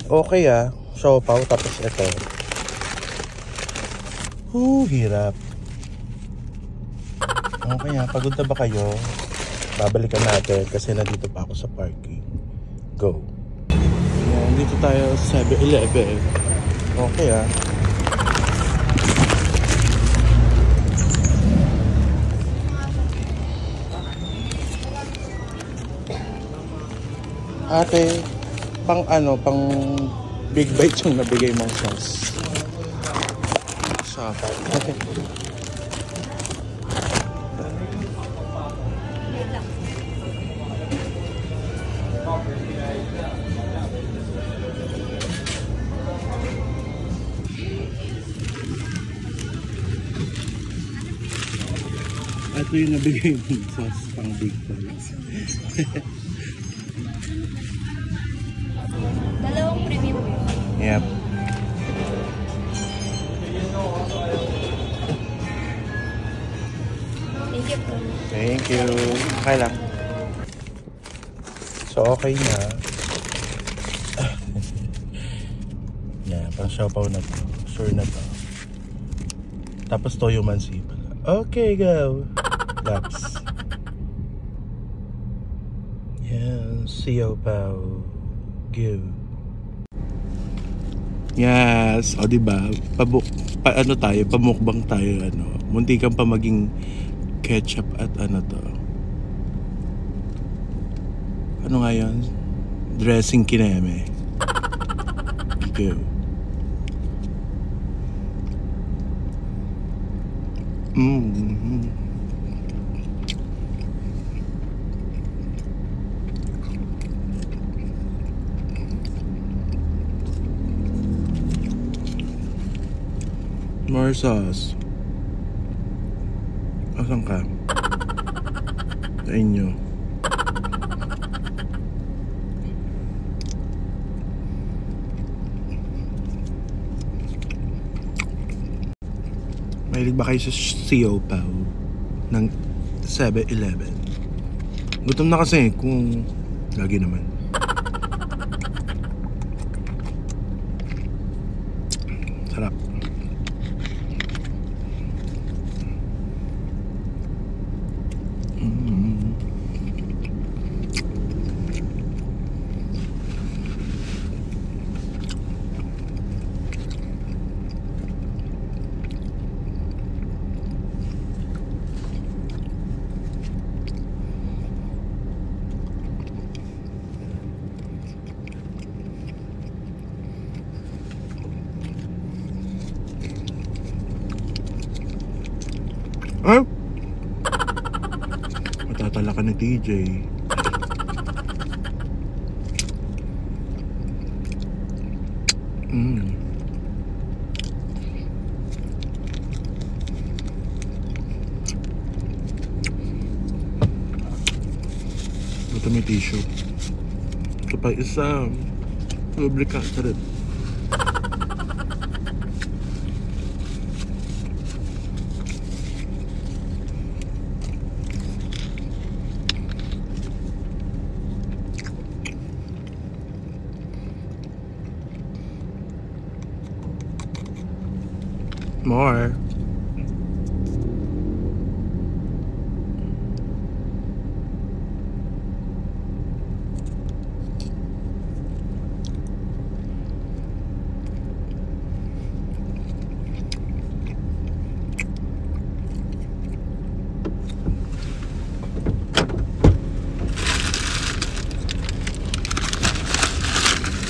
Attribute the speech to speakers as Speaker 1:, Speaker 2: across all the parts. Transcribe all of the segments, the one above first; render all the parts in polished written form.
Speaker 1: Okay siopaw tapos ito. Hirap. Okay pagod na ba kayo? Babalikan natin kasi nandito pa ako sa parking. Go. Yan, dito tayo sa 7-Eleven. Okay Ate, pang big bite yung nabigay mong sauce. Sapat. Ito yung nabigay mong sauce pang big bites.
Speaker 2: Dalawang premium yun.
Speaker 1: Yep.
Speaker 2: Thank you.
Speaker 1: Thank you. Okay lang. So okay na. Yan, pang siopaw na to. Sure na to. Tapos toyo mansi pala. Okay, go. Laps. Yan, siopaw. Give. Yes, o diba? Pamukbang tayo, muntikan pa maging ketchup at to. Ano nga yan? Dressing kineme. Go. More sauce. Asan ka? Sa inyo. Mahilig ba kayo sa siopaw ng 7-Eleven? Gutom na kasi kung lagi naman. Sarap. Matatala ka ni TJ. Ito may tissue. Ito pa isa. Lubricant rin. More.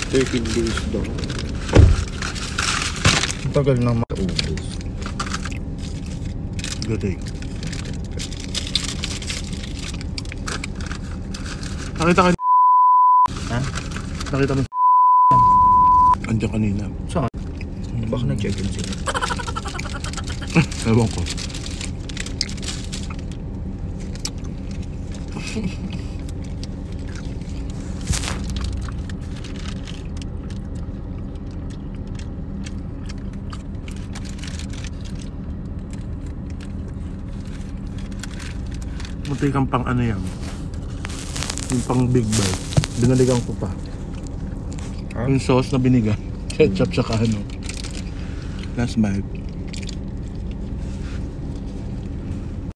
Speaker 1: $13 daw. Tagal nang maubos. Galing. Nakita ka ha? Nakita mo andiyan kanina. Saan? Baka nag-check-in sila. Ewan ko. Munti kang pang ano yan, yung pang big bite, binaligan ko pa. Yung sauce na binigay. Ketchup tsaka ano. Last bite.